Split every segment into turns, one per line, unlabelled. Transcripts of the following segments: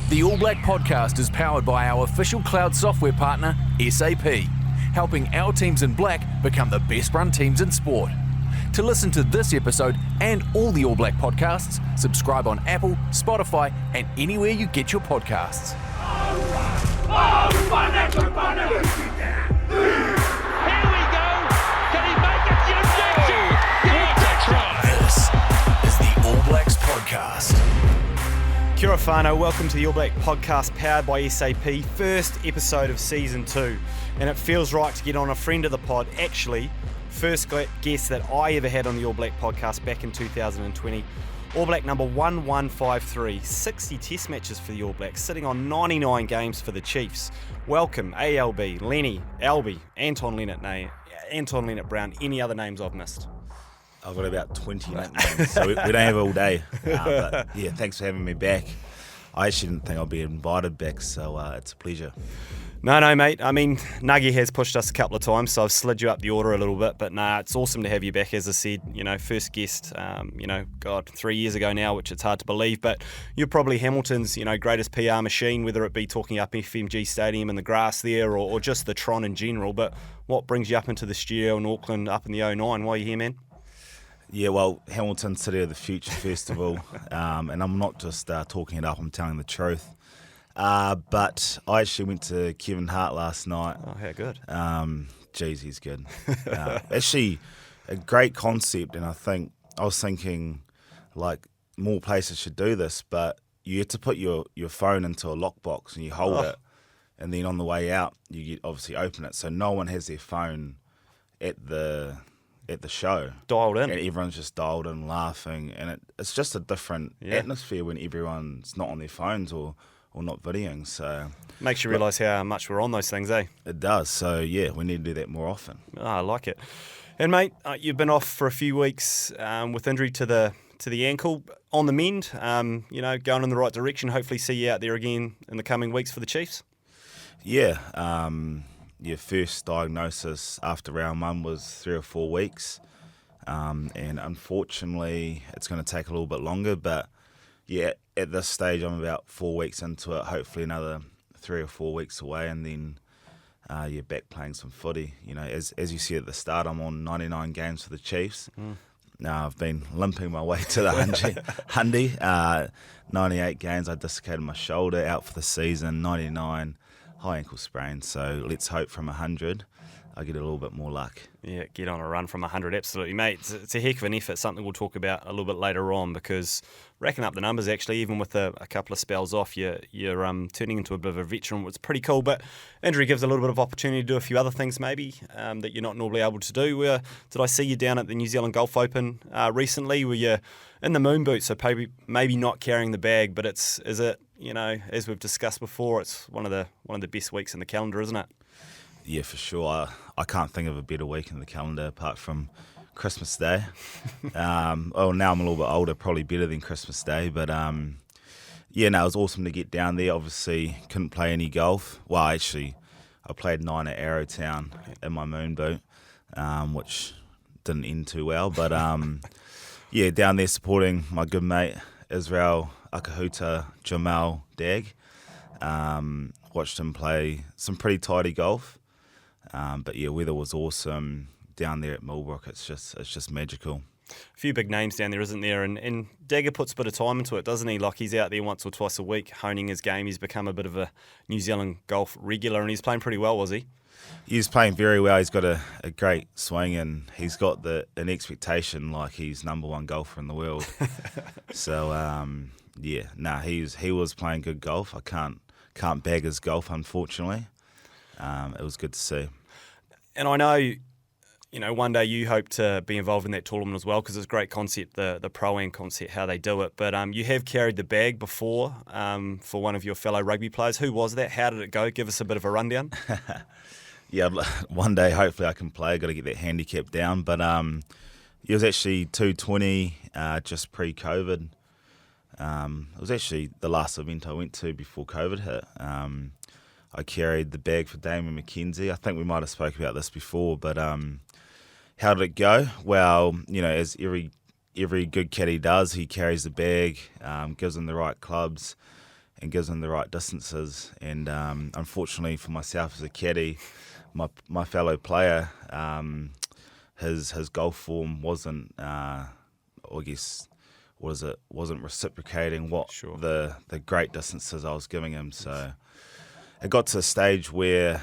The All Black podcast is powered by our official cloud software partner, SAP, helping our teams in black become the best run teams in sport. To listen to this episode and all the All Black podcasts, subscribe on Apple, Spotify, and anywhere you get your podcasts. This is the All Blacks podcast.
Kia ora whānau, welcome to the All Black podcast powered by SAP, first episode of season 2. And it feels right to get on a friend of the pod, actually, first guest that I ever had on the All Black podcast back in 2020. All Black number 1153, 60 test matches for the All Blacks, sitting on 99 games for the Chiefs. Welcome, ALB, Lenny, Albie, Anton Lienert-Brown, any other names I've missed?
I've got about 20 nicknames, so we don't have all day. But yeah, thanks for having me back. I actually didn't think I'd be invited back, so it's a pleasure.
No, mate. I mean, Nuggy has pushed us a couple of times, so I've slid you up the order a little bit. But it's awesome to have you back, as I said. First guest, 3 years ago now, which it's hard to believe. But you're probably Hamilton's, greatest PR machine, whether it be talking up FMG Stadium and the grass there or just the Tron in general. But what brings you up into the studio in Auckland up in the 09? Why are you here, man?
Yeah, well, Hamilton, City of the Future Festival, and I'm not just talking it up, I'm telling the truth. But I actually went to Kevin Hart last night.
Oh, how good.
Geez, he's good. Actually, a great concept, and I was thinking, like, more places should do this, but you have to put your phone into a lockbox and you hold it, and then on the way out, you obviously open it, so no one has their phone at the show.
Dialed in.
And everyone's just dialed in laughing. And it's just a different atmosphere when everyone's not on their phones or not videoing. So
makes you realise how much we're on those things, eh?
It does. So, yeah, we need to do that more often.
I like it. And, mate, you've been off for a few weeks with injury to the ankle. On the mend, going in the right direction. Hopefully see you out there again in the coming weeks for the Chiefs.
Yeah. Your first diagnosis after round 1 was 3 or 4 weeks, and unfortunately it's going to take a little bit longer, but yeah, at this stage I'm about 4 weeks into it, hopefully another 3 or 4 weeks away, and then you're back playing some footy. As you said at the start, I'm on 99 games for the Chiefs. Now I've been limping my way to the Hundy. 98 games, I dislocated my shoulder, out for the season. 99 high ankle sprain, so let's hope from 100 I get a little bit more luck.
Yeah, get on a run from 100, absolutely, mate. It's a heck of an effort, something we'll talk about a little bit later on, because racking up the numbers, actually, even with a couple of spells off, you're turning into a bit of a veteran, which is pretty cool, but injury gives a little bit of opportunity to do a few other things maybe that you're not normally able to do. Did I see you down at the New Zealand Golf Open recently? Were you in the moon boot, so maybe not carrying the bag, but is it, as we've discussed before, it's one of the best weeks in the calendar, isn't it?
Yeah, for sure. I can't think of a better week in the calendar apart from Christmas Day. Now I'm a little bit older, probably better than Christmas Day. But it was awesome to get down there. Obviously, couldn't play any golf. Well, actually, I played 9 at Arrowtown in my moon boot, which didn't end too well. But down there supporting my good mate Israel Akahuta Jamal Dag. Watched him play some pretty tidy golf. But weather was awesome down there at Millbrook. It's just magical.
A few big names down there, isn't there? And Dagger puts a bit of time into it, doesn't he? Like, he's out there once or twice a week honing his game. He's become a bit of a New Zealand golf regular, and he's playing pretty well, was he?
He's playing very well. He's got a great swing, and he's got an expectation like he's number 1 golfer in the world. So, he was playing good golf. I can't bag his golf, unfortunately. It was good to see.
And I know, one day you hope to be involved in that tournament as well, because it's a great concept, the Pro-Am concept, how they do it. But you have carried the bag before for one of your fellow rugby players. Who was that? How did it go? Give us a bit of a rundown.
Yeah, one day hopefully I can play. I've got to get that handicap down. But it was actually 220 just pre-COVID. It was actually the last event I went to before COVID hit. I carried the bag for Damien McKenzie. I think we might have spoke about this before, but how did it go? Well, as every good caddy does, he carries the bag, gives them the right clubs, and gives him the right distances. And unfortunately for myself as a caddy, my fellow player, his golf form wasn't, wasn't reciprocating what the great distances I was giving him. So it got to a stage where,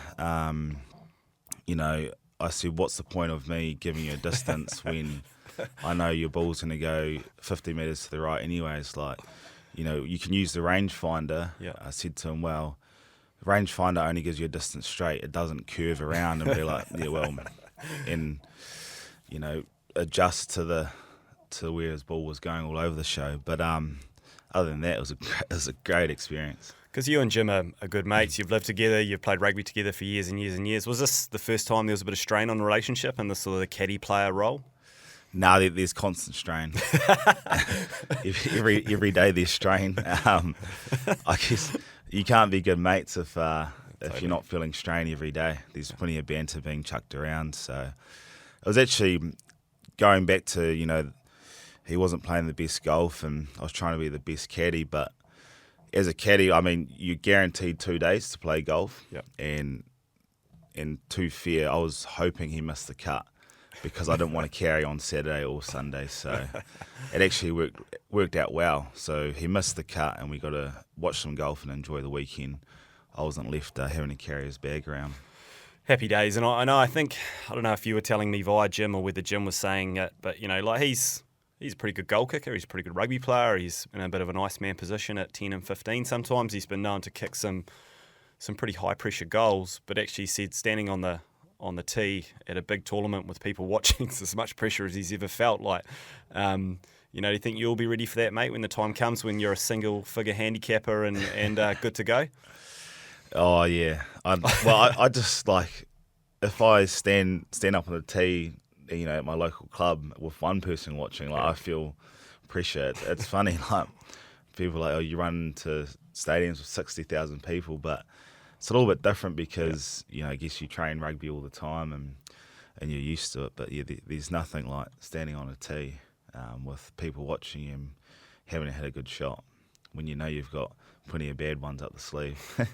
I said, what's the point of me giving you a distance when I know your ball's going to go 50 metres to the right anyways? Like, you can use the rangefinder.
Yeah.
I said to him, well, the rangefinder only gives you a distance straight. It doesn't curve around and be like, and, adjust to where his ball was going all over the show. But other than that, it was a great experience.
Because you and Jim are good mates. You've lived together. You've played rugby together for years and years and years. Was this the first time there was a bit of strain on the relationship and the sort of the caddy player role?
No, there's constant strain. every day there's strain. I guess you can't be good mates if you're not feeling strain every day. There's plenty of banter being chucked around. So it was actually going back to, he wasn't playing the best golf and I was trying to be the best caddy. But as a caddy, I mean, you're guaranteed 2 days to play golf.
Yep.
And to fair, I was hoping he missed the cut, because I didn't want to carry on Saturday or Sunday. So it actually worked out well. So he missed the cut and we got to watch some golf and enjoy the weekend. I wasn't left having to carry his bag around.
Happy days. And I think, I don't know if you were telling me via Jim or whether Jim was saying it, but, he's a pretty good goal kicker. He's a pretty good rugby player. He's in a bit of an ice man position at 10 and 15 sometimes. He's been known to kick some pretty high-pressure goals, but actually said standing on the tee at a big tournament with people watching, it's as much pressure as he's ever felt. Like, do you think you'll be ready for that, mate, when the time comes when you're a single-figure handicapper and good to go?
Oh yeah. I just like, if I stand up on the tee, at my local club with one person watching, like, I feel pressure. It's funny, like, people are like, oh, you run to stadiums with 60,000 people, but it's a little bit different because, I guess you train rugby all the time and you're used to it. But yeah, there's nothing like standing on a tee with people watching you and having to hit a good shot when you've got plenty of bad ones up the sleeve.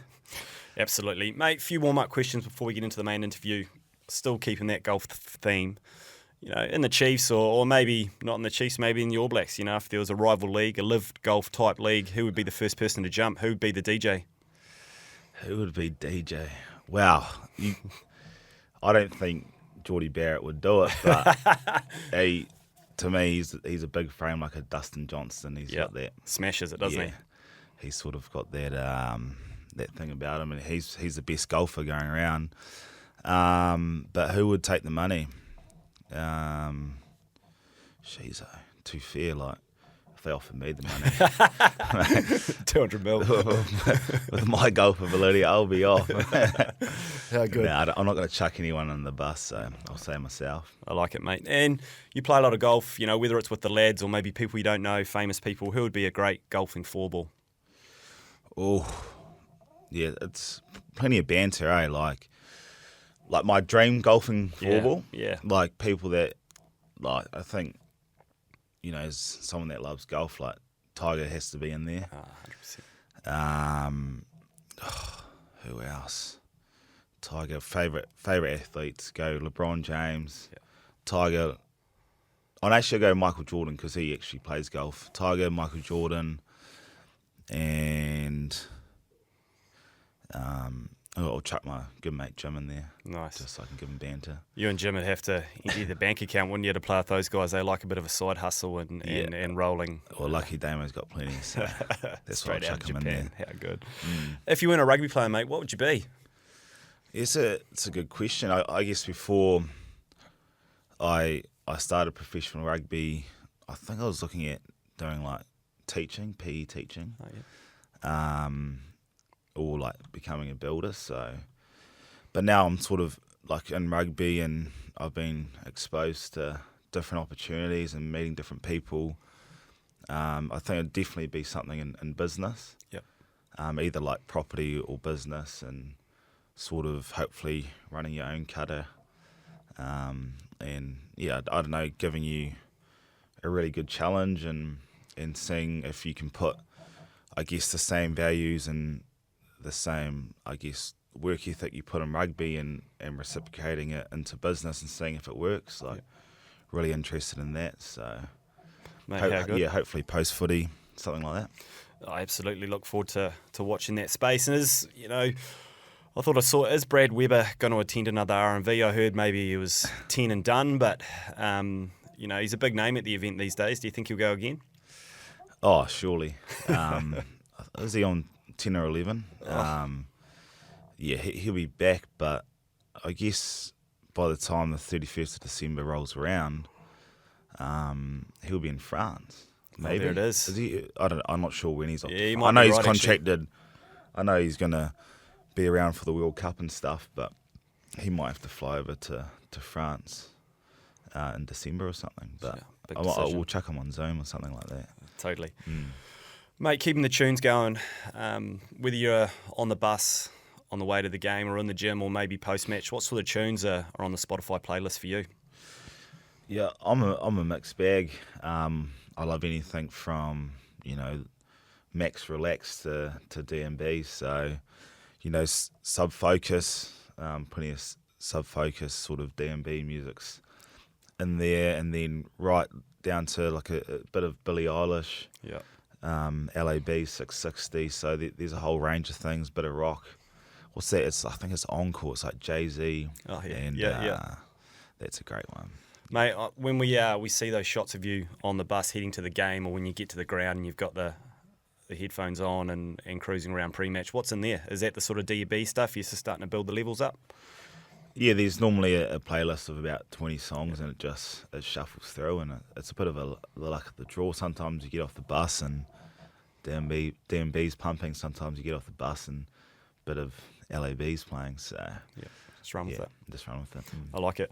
Absolutely. Mate, a few warm-up questions before we get into the main interview. Still keeping that golf theme. In the Chiefs or maybe not in the Chiefs, maybe in the All Blacks, if there was a rival league, a live golf type league, who would be the first person to jump? Who would be the DJ?
Who would be DJ? Wow. I don't think Geordie Barrett would do it, but to me, he's a big frame like a Dustin Johnson. He's got that.
Smashes it, doesn't he?
He's sort of got that that thing about him, and he's the best golfer going around. But who would take the money? Too fair, like, if they offered me the money.
200 mil.
With my golf ability, I'll be off.
How good.
No, I'm not going to chuck anyone on the bus, so I'll say myself.
I like it, mate. And you play a lot of golf, whether it's with the lads or maybe people you don't know, famous people. Who would be a great golfing four-ball?
Oh, yeah, it's plenty of banter, eh? Like my dream golfing four-ball.
Yeah.
Like people that, like, I think, as someone that loves golf, like Tiger has to be in there.
100%.
Who else? Tiger, favourite athletes go LeBron James, Tiger. I'd actually go Michael Jordan because he actually plays golf. Tiger, Michael Jordan, and I'll chuck my good mate Jim in there.
Nice.
Just so I can give him banter.
You and Jim would have to empty the bank account, wouldn't you, to play with those guys? They like a bit of a side hustle and rolling.
Well, lucky Damo's got plenty, so that's why I'll chuck him in there.
How good. If you weren't a rugby player, mate, what would you be?
It's a good question. I guess before I started professional rugby, I think I was looking at doing like teaching, PE teaching.
Oh, yeah.
Or like becoming a builder. So, but now I'm sort of like in rugby, and I've been exposed to different opportunities and meeting different people. I think it'd definitely be something in business.
Yep.
Either like property or business, and sort of hopefully running your own cutter. And yeah, I don't know, giving you a really good challenge and seeing if you can put I guess, the same values and the same, I guess, work ethic you put in rugby and reciprocating it into business and seeing if it works. Like, really interested in that. So,
Mate, how good.
Hopefully post-footy, something like that.
I absolutely look forward to watching that space. And I thought I saw, is Brad Weber going to attend another R&V? I heard maybe he was 10 and done, but, he's a big name at the event these days. Do you think he'll go again?
Oh, surely. Is he on 10 or 11? He'll be back, but I guess by the time the 31st of December rolls around, he'll be in France. Maybe.
There it is.
Is he? I'm not sure when he's on.
Yeah, he might
I know
be
he's
right,
contracted. I know he's going to be around for the World Cup and stuff, but he might have to fly over to France in December or something. But I will chuck him on Zoom or something like that.
Totally. Mate, keeping the tunes going, whether you're on the bus on the way to the game or in the gym or maybe post-match, what sort of tunes are on the Spotify playlist for you?
Yeah, I'm a mixed bag. I love anything from, Max Relax to D&B. So, sub-focus, plenty of sub-focus sort of D&B music's in there, and then right down to like a bit of Billie Eilish, LAB 660. So there's a whole range of things, bit of rock. What's that? I think it's Encore. It's like Jay-Z.
Oh, yeah.
And that's a great one.
Mate, when we see those shots of you on the bus heading to the game, or when you get to the ground and you've got the headphones on and cruising around pre-match, what's in there? Is that the sort of D&B stuff? You're just starting to build the levels up?
Yeah, there's normally a playlist of about 20 songs, and it shuffles through, and it's a bit of the luck of the draw. Sometimes you get off the bus and D&B's pumping. Sometimes you get off the bus and a bit of LAB's playing. So
just run with it.
Just run with it.
I like it.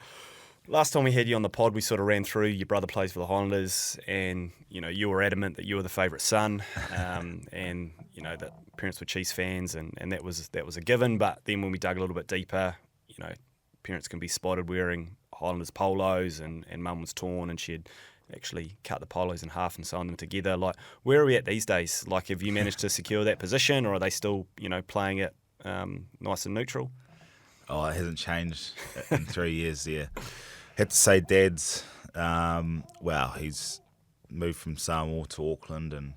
Last time we had you on the pod, we sort of ran through your brother plays for the Highlanders, and you were adamant that you were the favourite son, and that parents were Chiefs fans, and that was a given. But then when we dug a little bit deeper, parents can be spotted wearing Highlanders polos, and Mum was torn, and she had actually cut the polos in half and sewn them together. Like, where are we at these days? Like, have you managed to secure that position, or are they still playing it nice and neutral?
Oh, it hasn't changed in 3 years. Yeah. Had to say Dad's, he's moved from Samoa to Auckland, and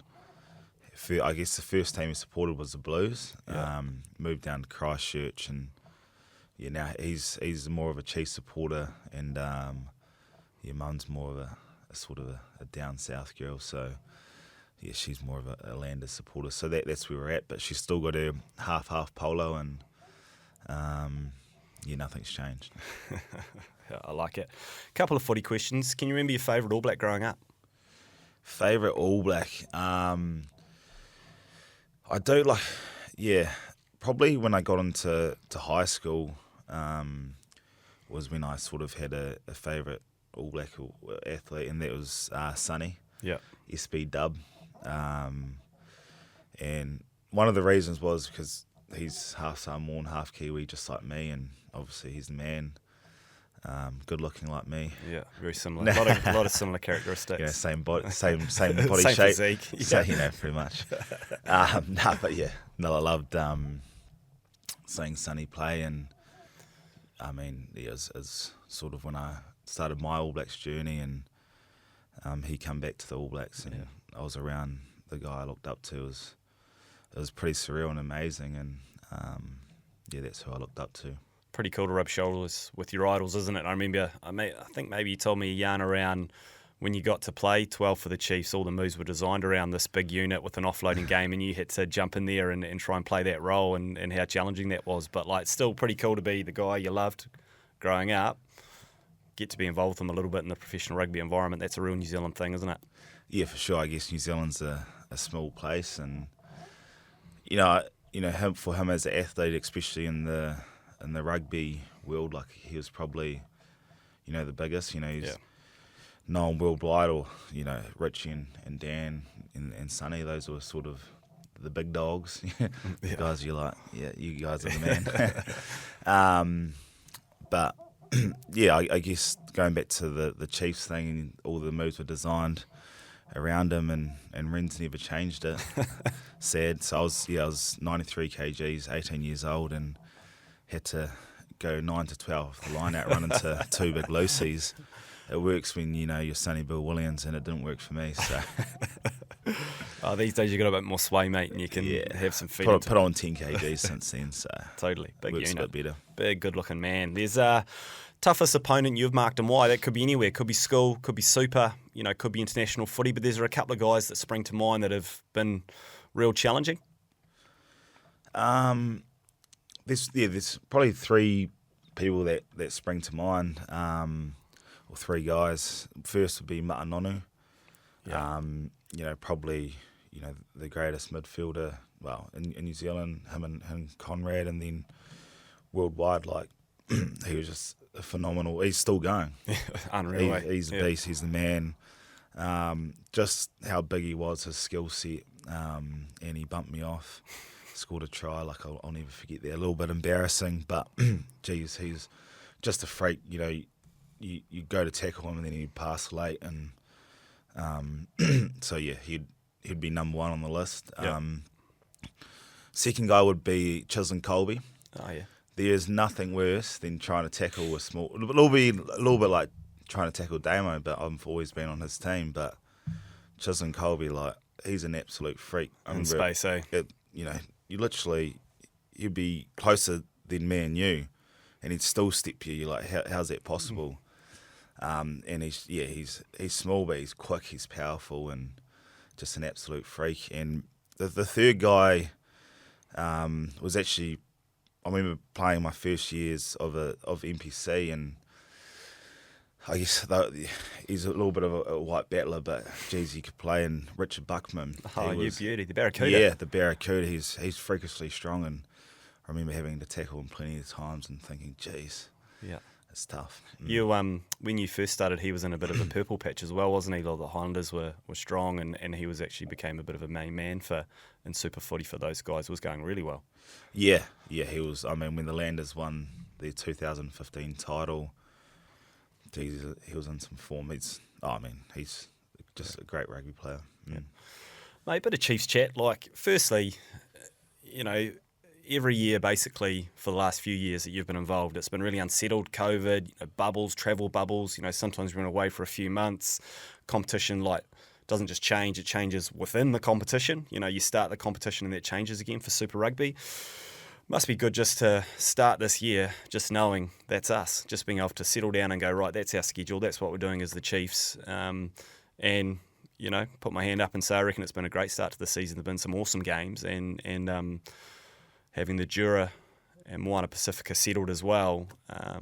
I guess the first team he supported was the Blues. Moved down to Christchurch, and now he's more of a Chiefs supporter, and Mum's more of a sort of a down south girl, so she's more of a Landers supporter. So that's where we're at, but she's still got her half polo, and nothing's changed.
I like it. A couple of footy questions. Can you remember your favourite All Black growing up?
Favourite All Black? I do probably when I got into high school was when I sort of had a favourite All Black athlete, and that was Sonny. Yeah. SB Dub. And one of the reasons was because he's half Samoan, half Kiwi, just like me, and obviously he's the man. Good looking like me. Yeah,
very similar. A lot of similar characteristics.
Same body, same body
same
shape.
Physique.
So, pretty much. I loved seeing Sonny play, and I mean, it was sort of when I started my All Blacks journey, and he come back to the All Blacks, and I was around the guy I looked up to. It was pretty surreal and amazing, and that's who I looked up to.
Pretty cool to rub shoulders with your idols, isn't it? I think maybe you told me a yarn around when you got to play 12 for the Chiefs, all the moves were designed around this big unit with an offloading game, and you had to jump in there and try and play that role, and how challenging that was. But still pretty cool to be the guy you loved growing up, get to be involved with them a little bit in the professional rugby environment. That's a real New Zealand thing, isn't it?
Yeah, for sure. I guess New Zealand's a small place, and for him as an athlete, especially in the rugby world, he was probably, the biggest. He's known worldwide, or Richie and Dan and Sonny. Those were sort of the big dogs. The guys you're like, you guys are the man. But I guess going back to the Chiefs thing, all the moves were designed around him, and Ren's never changed it. Sad. So I was 93 kgs, 18 years old, and had to go 9 to 12 off the line out, run into two big Lucy's. It works when you're Sonny Bill Williams, and it didn't work for me. So
these days you got a bit more sway, mate, and you can have some feet.
Put on 10 kgs since then. So
totally big
works
unit,
a bit better.
Big, good-looking man. There's a toughest opponent you've marked, and why? That could be anywhere. Could be school, could be super, could be international footy. But there's a couple of guys that spring to mind that have been real challenging.
There's probably three people that spring to mind. Or three guys. First would be Ma'anonu.
Yeah.
Probably the greatest midfielder, well, in New Zealand, him and Conrad, and then worldwide, like he was just a phenomenal. He's still going.
Unreal.
He's a beast. He's the man. Just how big he was, his skill set, and he bumped me off. Scored a try, like I'll never forget that. A little bit embarrassing, but geez, he's just a freak. You go to tackle him and then he'd pass late, and so yeah, he'd be number one on the list.
Yep.
Second guy would be Chisholm Colby.
Oh yeah.
There's nothing worse than trying to tackle a small. It'll be a little bit like trying to tackle Damo, but I've always been on his team. But Chisholm Colby, like, he's an absolute freak.
In space, eh?
He'd be closer than me and you, and he'd still step you. You're like, how's that possible? And he's small, but he's quick, he's powerful, and just an absolute freak. And the third guy was actually, I remember playing my first years of NPC, and I guess he's a little bit of a white battler, but geez, he could play. And Richard Buckman.
Oh, you beauty, the Barracuda.
Yeah, the Barracuda. He's freakishly strong, and I remember having to tackle him plenty of times and thinking, geez,
yeah,
it's tough.
You when you first started, he was in a bit of a purple patch as well, wasn't he? All the Highlanders were strong, and he was actually became a bit of a main man in Super Footy for those guys. It was going really well.
Yeah, he was. I mean, when the Landers won their 2015 title, geez, he was in some form. He's just a great rugby player.
Yeah. Mate, bit of Chiefs chat. Like, firstly, every year basically for the last few years that you've been involved, it's been really unsettled. COVID, bubbles, travel bubbles. Sometimes we're away for a few months. Competition doesn't just change; it changes within the competition. You start the competition and that changes again for Super Rugby. Must be good just to start this year, just knowing that's us, just being able to settle down and go, right, that's our schedule, that's what we're doing as the Chiefs, and put my hand up and say I reckon it's been a great start to the season. There've been some awesome games, and having the Jura and Moana Pacifica settled as well. I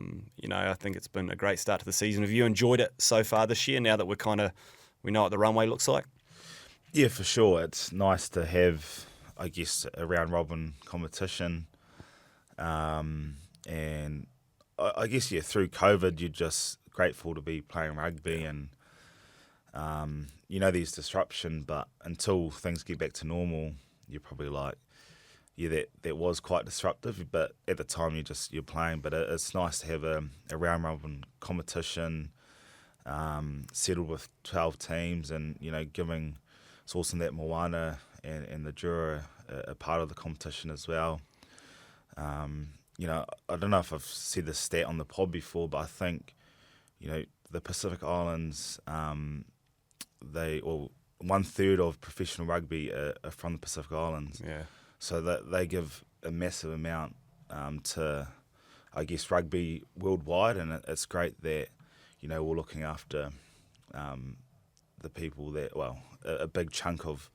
think it's been a great start to the season. Have you enjoyed it so far this year, now that we know what the runway looks like?
Yeah, for sure. It's nice to have, I guess, a round robin competition. And I guess, through COVID, you're just grateful to be playing rugby, and there's disruption, but until things get back to normal, you're probably like, that was quite disruptive, but at the time you're playing. But it's nice to have a round robin competition, settled with 12 teams, and giving it's awesome that Moana and the Jura are part of the competition as well. I don't know if I've said this stat on the pod before, but I think the Pacific Islands, 1/3 of professional rugby are from the Pacific Islands.
Yeah.
So that they give a massive amount to, I guess, rugby worldwide, and it's great that we're looking after the people that, a big chunk of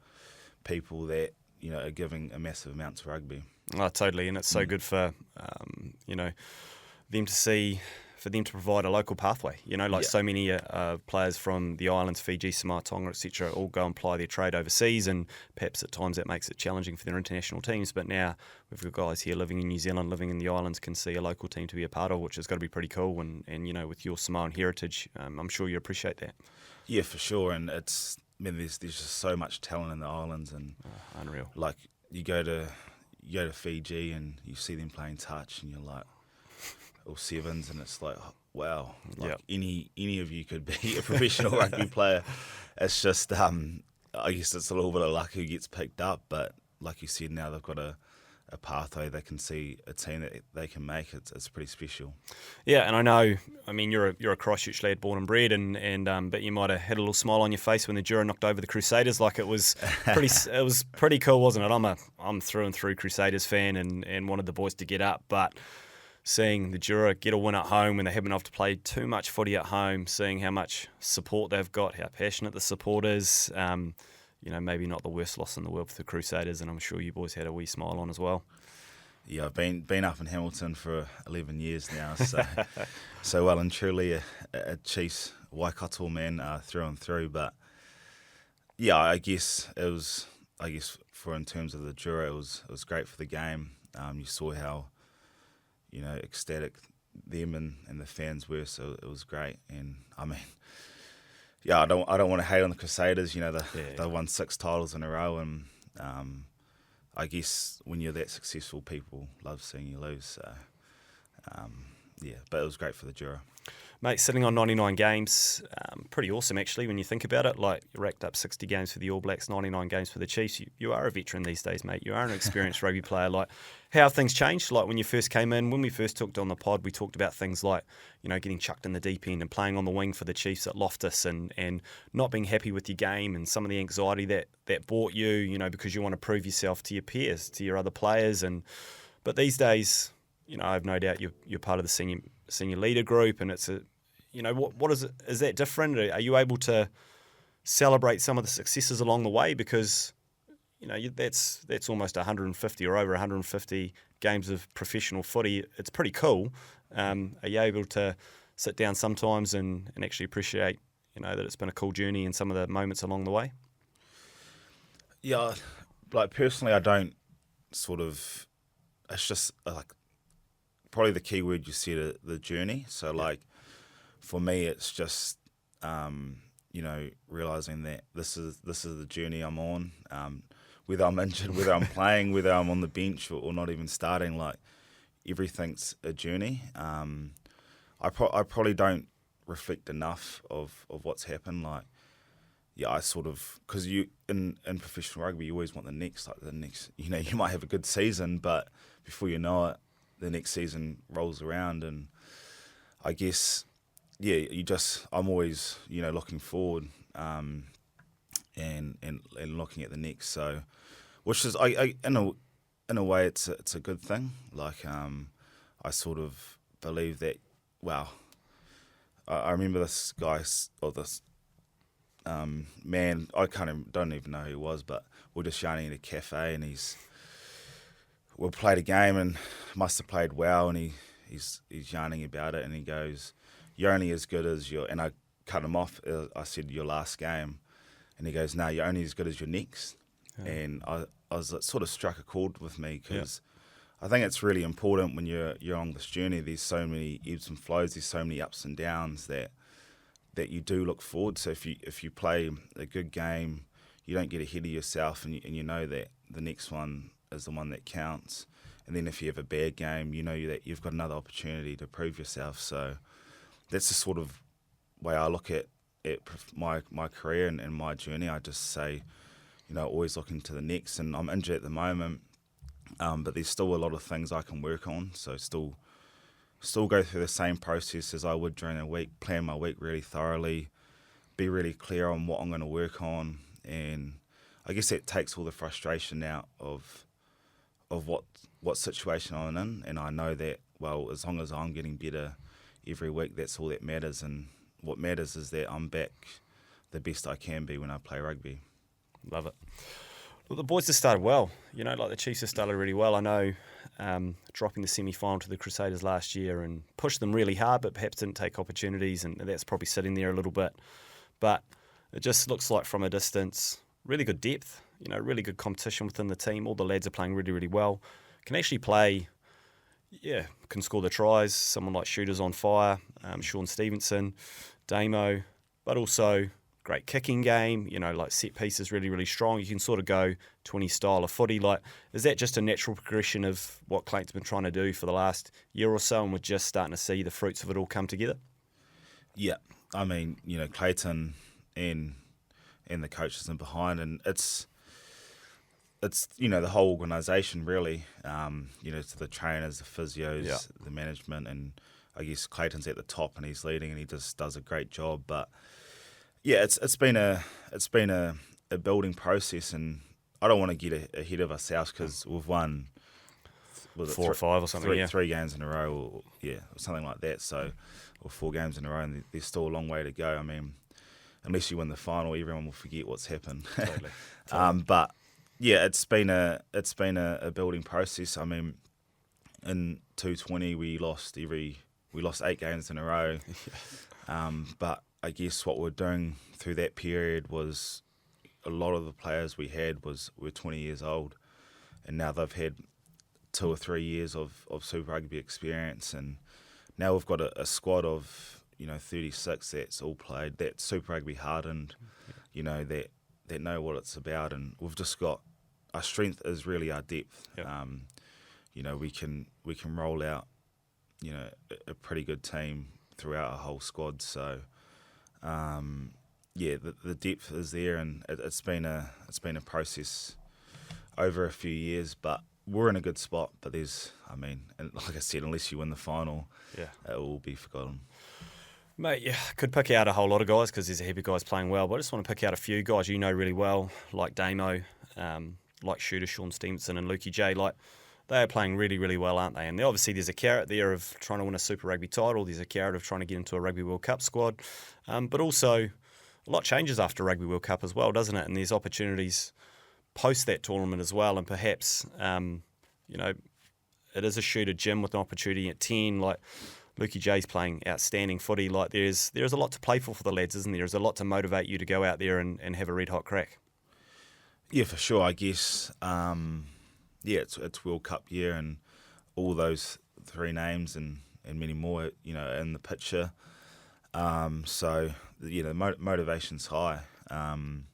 people that are giving a massive amount to rugby.
Oh, totally, and it's so good for them to see, for them to provide a local pathway. So many players from the islands, Fiji, Samoa, Tonga, etc., all go and ply their trade overseas, and perhaps at times that makes it challenging for their international teams. But now we've got guys here living in New Zealand, living in the islands, can see a local team to be a part of, which has got to be pretty cool. And with your Samoan heritage, I'm sure you appreciate that.
Yeah, for sure. And there's just so much talent in the islands, and
unreal.
Like, you go to Fiji and you see them playing touch, and you're like, all sevens, and it's like, wow, like
Yep.
any of you could be a professional rugby player. It's just, I guess it's a little bit of luck who gets picked up, but like you said, now they've got a pathway. They can see a team that they can make. It's pretty special.
Yeah, and I know. I mean, you're a Christchurch lad, born and bred, and but you might have had a little smile on your face when the Jura knocked over the Crusaders. Like it was pretty cool, wasn't it? I'm through and through Crusaders fan, and wanted the boys to get up, but seeing the Jura get a win at home when they haven't had to play too much footy at home, seeing how much support they've got, how passionate the support is. Maybe not the worst loss in the world for the Crusaders, and I'm sure you boys had a wee smile on as well.
Yeah, I've been up in Hamilton for 11 years now, so well and truly a Chiefs Waikato man through and through. But yeah, I guess for in terms of the Jura, it was great for the game. You saw how ecstatic them and the fans were, so it was great. And I mean, yeah, I don't want to hate on the Crusaders. They won 6 titles in a row, and I guess when you're that successful, people love seeing you lose. So but it was great for the Jura.
Mate, sitting on 99 games, pretty awesome actually when you think about it. Like, you racked up 60 games for the All Blacks, 99 games for the Chiefs. You are a veteran these days, mate. You are an experienced rugby player. Like, how have things changed? Like, when you first came in, when we first talked on the pod, we talked about things like, getting chucked in the deep end and playing on the wing for the Chiefs at Loftus and not being happy with your game and some of the anxiety that brought you, because you want to prove yourself to your peers, to your other players. But these days, I have no doubt you're part of the senior leader group, and it's what is it? Is that different? Are you able to celebrate some of the successes along the way? Because that's almost 150 or over 150 games of professional footy. It's pretty cool. Are you able to sit down sometimes and actually appreciate that it's been a cool journey and some of the moments along the way?
Yeah, like personally, I don't sort of. It's just like probably the key word you said, the journey. So like. For me, it's just realizing that this is the journey I'm on. Whether I'm injured, whether I'm playing, whether I'm on the bench or not even starting, like everything's a journey. I probably don't reflect enough of what's happened. Like, yeah, I sort of, because you in professional rugby, you always want the next. You might have a good season, but before you know it, the next season rolls around, and I guess. Yeah, I'm always, looking forward and looking at the next. So, which is, in a way, it's a good thing. Like, I sort of believe that. Wow, I remember this guy or this man. Don't even know who he was, but we're just yarning at a cafe, and we played a game and must have played well, and he's yarning about it, and he goes, "You're only as good as your," and I cut him off. I said, "Your last game," and he goes, "No, you're only as good as your next." Yeah. And I was sort of struck a chord with me because I think it's really important when you're on this journey. There's so many ebbs and flows. There's so many ups and downs that you do look forward. So if you play a good game, you don't get ahead of yourself, and you know that the next one is the one that counts. And then if you have a bad game, you know that you've got another opportunity to prove yourself. So. That's the sort of way I look at my career and my journey. I just say, always looking to the next. And I'm injured at the moment, but there's still a lot of things I can work on. So still go through the same process as I would during a week, plan my week really thoroughly, be really clear on what I'm going to work on. And I guess that takes all the frustration out of what situation I'm in. And I know that, well, as long as I'm getting better every week, that's all that matters, and what matters is that I'm back the best I can be when I play rugby.
Love it. Well, the boys have started well. Like the Chiefs have started really well. I know dropping the semi-final to the Crusaders last year and pushed them really hard, but perhaps didn't take opportunities, and that's probably sitting there a little bit. But it just looks like from a distance, really good depth, really good competition within the team. All the lads are playing really, really well. Can actually play... Yeah, can score the tries. Someone like Shooter's on fire, Sean Stevenson, Damo, but also great kicking game, like set pieces really, really strong. You can sort of go 20 style of footy. Like, is that just a natural progression of what Clayton's been trying to do for the last year or so, and we're just starting to see the fruits of it all come together?
Yeah, I mean, Clayton and the coaches and behind, and it's the whole organisation really. To the trainers, the physios, the management, and I guess Clayton's at the top and he's leading and he just does a great job. But yeah, it's been a building process, and I don't want to get ahead of ourselves because we've won
4 or 5 or something,
three games in a row, or something like that. So, or 4 games in a row, and there's still a long way to go. I mean, unless you win the final, everyone will forget what's happened.
Totally.
But yeah, it's been a building process. I mean, in 220 we lost 8 games in a row. But I guess what we're doing through that period was a lot of the players we had were 20 years old, and now they've had 2 or 3 years of Super Rugby experience, and now we've got a squad of 36 that's all played, that Super Rugby hardened, that know what it's about, and we've just got our strength is really our depth. Yep. We can roll out a pretty good team throughout our whole squad. So the depth is there, and it's been a process over a few years, but we're in a good spot. But and like I said, unless you win the final, it will be forgotten.
Mate, could pick out a whole lot of guys because there's a heap of guys playing well, but I just want to pick out a few guys really well, like Damo, like Shooter, Sean Stevenson and Lukey J. Like, they are playing really, really well, aren't they? And obviously there's a carrot there of trying to win a Super Rugby title. There's a carrot of trying to get into a Rugby World Cup squad. But also, a lot changes after Rugby World Cup as well, doesn't it? And there's opportunities post that tournament as well. And perhaps, it is a Shooter Jim with an opportunity at 10. Like, Lukey J's playing outstanding footy. Like, there's a lot to play for the lads, isn't there? There's a lot to motivate you to go out there and have a red-hot crack.
Yeah, for sure. I guess, it's World Cup year, and all those 3 names and many more, in the picture. So, the motivation's high. And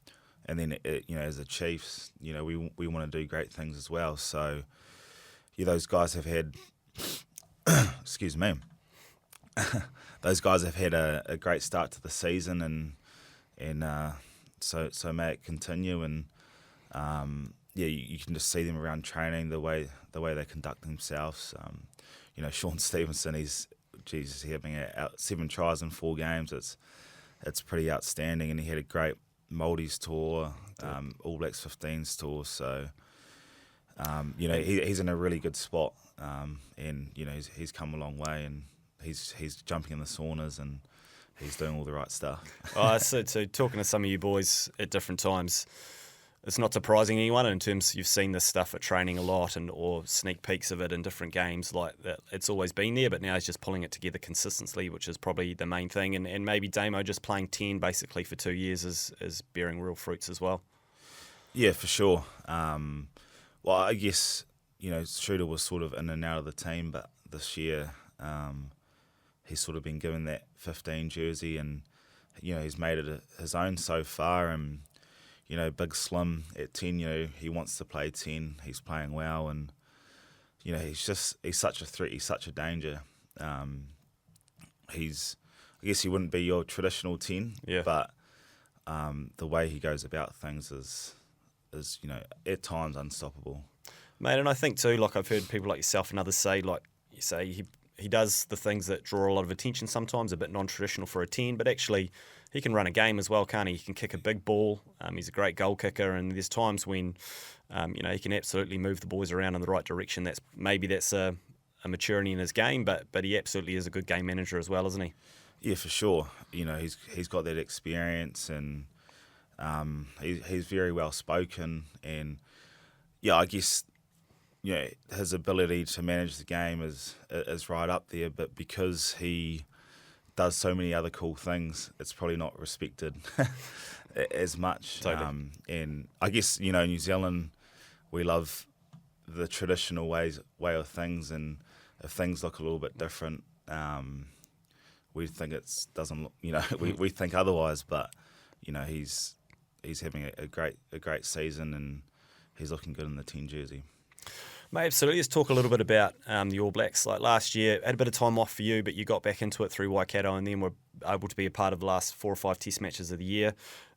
then, as the Chiefs, we want to do great things as well. So, those guys have had, excuse me, those guys have had a great start to the season, and so may it continue. And you can just see them around training, the way they conduct themselves. Sean Stevenson, he's having 7 tries in 4 games. It's pretty outstanding, and he had a great Maldives tour, All Blacks 15s tour. So he's in a really good spot, and he's come a long way, and he's jumping in the saunas, and he's doing all the right stuff.
So talking to some of you boys at different times, it's not surprising anyone in terms you've seen this stuff at training a lot or sneak peeks of it in different games like that. It's always been there, but now he's just pulling it together consistently, which is probably the main thing. And maybe Damo just playing 10 basically for 2 years is bearing real fruits as well. Yeah,
for sure. Well, I guess, Shooter was sort of in and out of the team, but this year he's sort of been given that 15 jersey, and, he's made it his own so far. And Big Slim at 10, he wants to play 10. He's playing well, and, he's such a threat. He's such a danger. I guess he wouldn't be your traditional 10, but the way he goes about things is at times unstoppable.
Mate, and I think too, like I've heard people like yourself and others say, like you say, he does the things that draw a lot of attention sometimes, a bit non-traditional for a 10, but actually he can run a game as well, can't he? He can kick a big ball. He's a great goal kicker, and there's times when, he can absolutely move the boys around in the right direction. That's a maturity in his game, but he absolutely is a good game manager as well, isn't he?
Yeah, for sure. He's got that experience, and he's very well spoken, and I guess his ability to manage the game is right up there, but because he does so many other cool things, it's probably not respected as much.
Totally.
And I guess New Zealand, we love the traditional way of things, and if things look a little bit different, we think it doesn't look. We think otherwise, but he's having a great season, and he's looking good in the 10 jersey.
Mate, absolutely. Let's talk a little bit about the All Blacks. Like last year, had a bit of time off for you, but you got back into it through Waikato, and then were able to be a part of the last 4 or 5 Test matches of the year.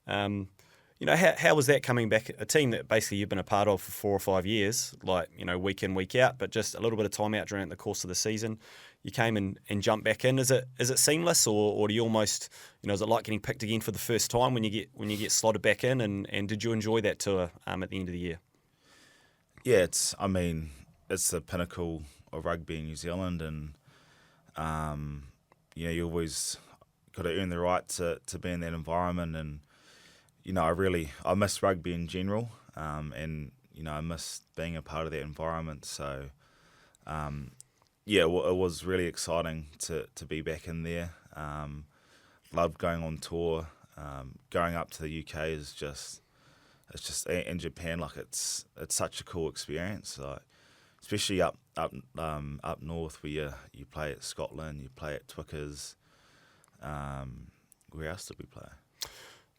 How was that coming back? A team that basically you've been a part of for 4 or 5 years, like week in, week out, but just a little bit of time out during the course of the season. You came and jumped back in. Is it seamless, or do you almost is it like getting picked again for the first time when you get slotted back in? And did you enjoy that tour at the end of the year?
Yeah, it's the pinnacle of rugby in New Zealand, and you always got to earn the right to be in that environment. And I miss rugby in general, and I miss being a part of that environment. So it was really exciting to be back in there. Loved going on tour. Going up to the UK is just in Japan, like it's such a cool experience. Like, especially up north where you play at Scotland, you play at Twickers. Where else did we play?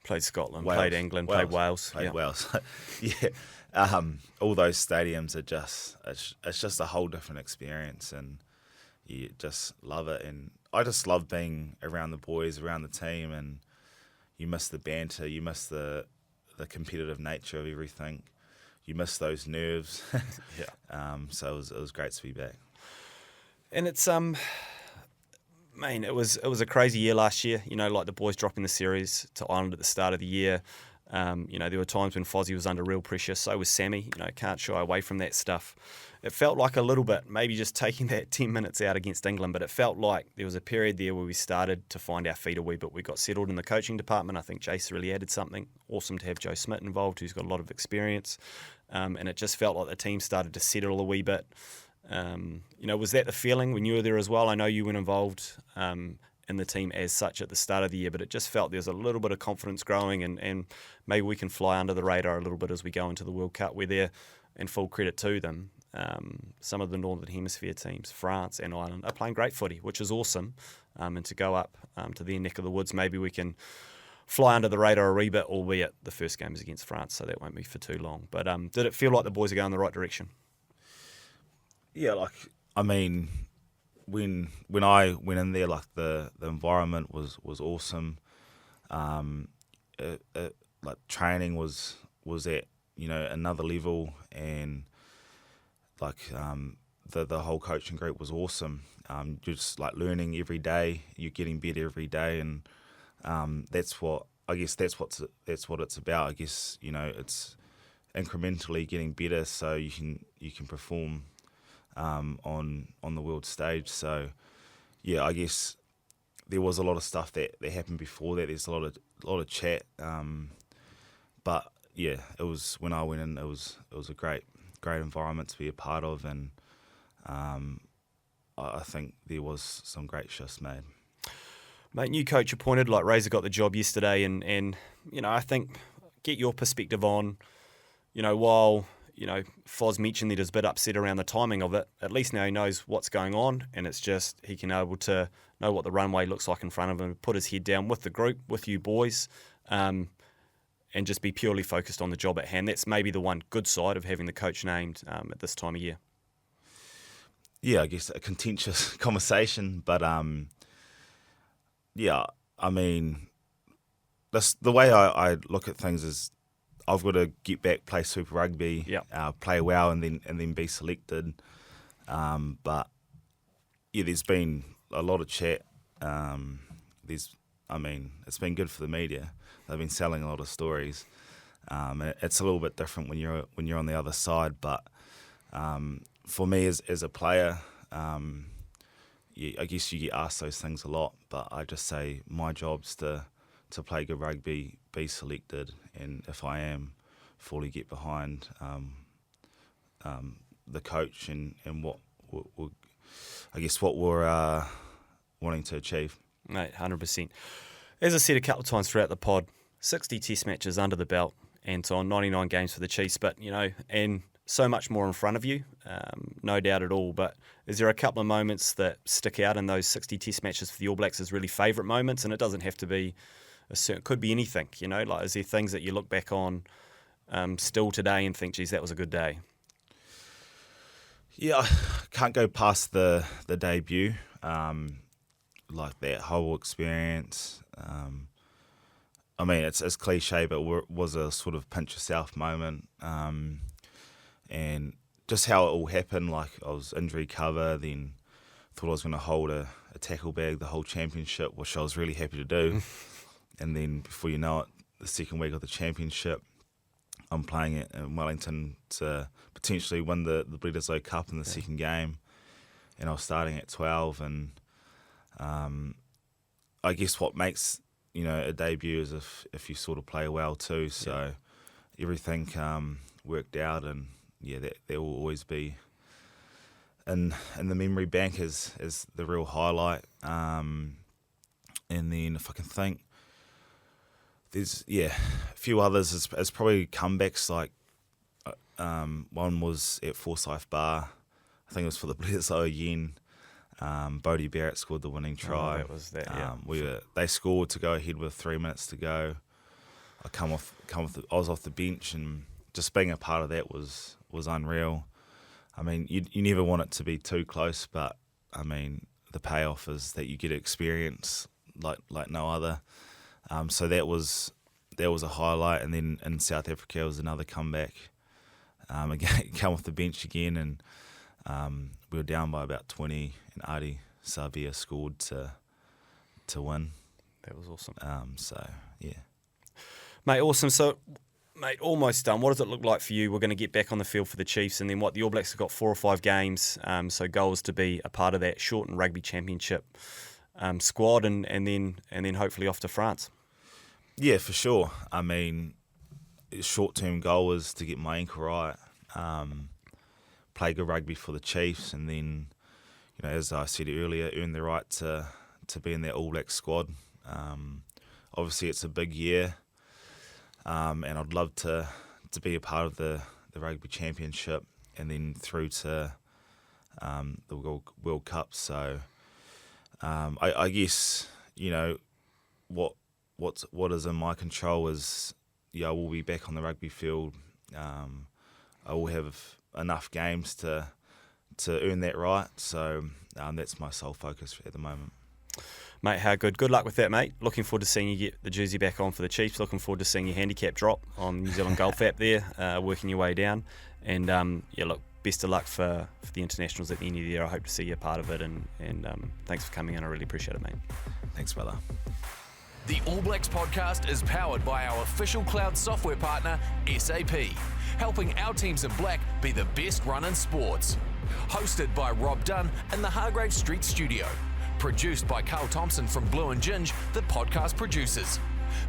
Played Scotland,
Wales.
played England, played Wales.
Played Wales. Yeah. All those stadiums are it's just a whole different experience, and you just love it. And I just love being around the boys, around the team, and you miss the banter, you miss the competitive nature of everything. You miss those nerves.
Yeah.
So it was great to be back.
And it's it was a crazy year last year. Like the boys dropping the series to Ireland at the start of the year. There were times when Fozzie was under real pressure. So was Sammy. Can't shy away from that stuff. It felt like a little bit, maybe just taking that 10 minutes out against England, but it felt like there was a period there where we started to find our feet a wee bit. We got settled in the coaching department. I think Jace really added something. Awesome to have Joe Smith involved, who's got a lot of experience. And it just felt like the team started to settle a wee bit. Was that the feeling when you were there as well? I know you weren't involved in the team as such at the start of the year, but it just felt there's a little bit of confidence growing, and maybe we can fly under the radar a little bit as we go into the World Cup. We're there, and full credit to them. Some of the Northern Hemisphere teams, France and Ireland, are playing great footy, which is awesome. And to go up to their neck of the woods, maybe we can fly under the radar a wee bit, albeit the first game is against France, so that won't be for too long. But did it feel like the boys are going in the right direction?
Yeah, when I went in there, like the environment was awesome. Training was at another level, and the whole coaching group was awesome. You're just learning every day. You're getting better every day, and that's what it's about. I guess it's incrementally getting better, so you can perform on the world stage. So I guess there was a lot of stuff that happened before that. There's a lot of chat, but it was, when I went in, it was a great environment to be a part of, and I think there was some great shifts made.
Mate, new coach appointed, like Razor got the job yesterday, and I think get your perspective on, while Foz mentioned that he's a bit upset around the timing of it. At least now he knows what's going on, and it's just he can able to know what the runway looks like in front of him, put his head down with the group, with you boys, and just be purely focused on the job at hand. That's maybe the one good side of having the coach named at this time of year.
Yeah, I guess a contentious conversation, but the way I look at things is, I've got to get back, play Super Rugby, play well, and then be selected. But there's been a lot of chat. It's been good for the media. They've been selling a lot of stories. It's a little bit different when you're on the other side. But for me as a player, I guess you get asked those things a lot. But I just say my job's to play good rugby, be selected, and if I am, fully get behind the coach and what we're wanting to achieve.
Mate, 100%. As I said a couple of times throughout the pod, 60 Test matches under the belt, Anton, 99 games for the Chiefs, but and so much more in front of you, no doubt at all. But is there a couple of moments that stick out in those 60 Test matches for the All Blacks as really favourite moments? And it doesn't have to be could be anything, like is there things that you look back on still today and think, geez, that was a good day?
Yeah, I can't go past the debut, like that whole experience. I mean, it's cliche, but it was a sort of pinch yourself moment, and just how it all happened. Like, I was injury cover, then thought I was going to hold a tackle bag the whole championship, which I was really happy to do. And then before you know it, the second week of the championship, I'm playing it in Wellington to potentially win the Bledisloe Cup in the second game, and I was starting at 12. And I guess what makes a debut is if you sort of play well too. So everything worked out, and that will always be in the memory bank as the real highlight. And then if I can think, there's a few others. It's probably comebacks. Like one was at Forsyth Bar. I think it was for the Bledisloe again. Bodie Barrett scored the winning try.
That was that. Yeah.
They scored to go ahead with 3 minutes to go. I was off the bench, and just being a part of that was unreal. I mean, you never want it to be too close, but I mean, the payoff is that you get experience like no other. So that was a highlight. And then in South Africa was another comeback. Again, come off the bench again, and we were down by about 20, and Adi Savia scored to win.
That was awesome.
Mate,
awesome. So, mate, almost done. What does it look like for you? We're going to get back on the field for the Chiefs, and then the All Blacks have got 4 or 5 games. So goal is to be a part of that Shortened Rugby Championship squad, and then hopefully off to France.
Yeah, for sure. I mean, short-term goal is to get my ankle right, play good rugby for the Chiefs, and then, as I said earlier, earn the right to be in that All Black squad. Obviously, it's a big year, and I'd love to be a part of the Rugby Championship, and then through to the World Cup. So I guess, what is in my control is, I will be back on the rugby field. I will have enough games to earn that right. So that's my sole focus at the moment.
Mate, how good. Good luck with that, mate. Looking forward to seeing you get the jersey back on for the Chiefs. Looking forward to seeing your handicap drop on New Zealand Golf app there, working your way down. And, look, best of luck for the internationals at the end of the year. I hope to see you a part of it. And thanks for coming in. I really appreciate it, mate.
Thanks, brother.
The All Blacks podcast is powered by our official cloud software partner, SAP, helping our teams in black be the best run in sports. Hosted by Rob Dunne in the Hargrave Street studio. Produced by Carl Thompson from Blue and Ginge, the podcast producers.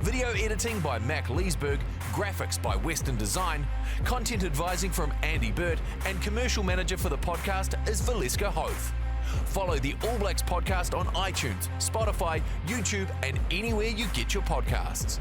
Video editing by Mac Leesburg, graphics by Western Design, content advising from Andy Burt, and commercial manager for the podcast is Valeska Hoth. Follow the All Blacks podcast on iTunes, Spotify, YouTube, and anywhere you get your podcasts.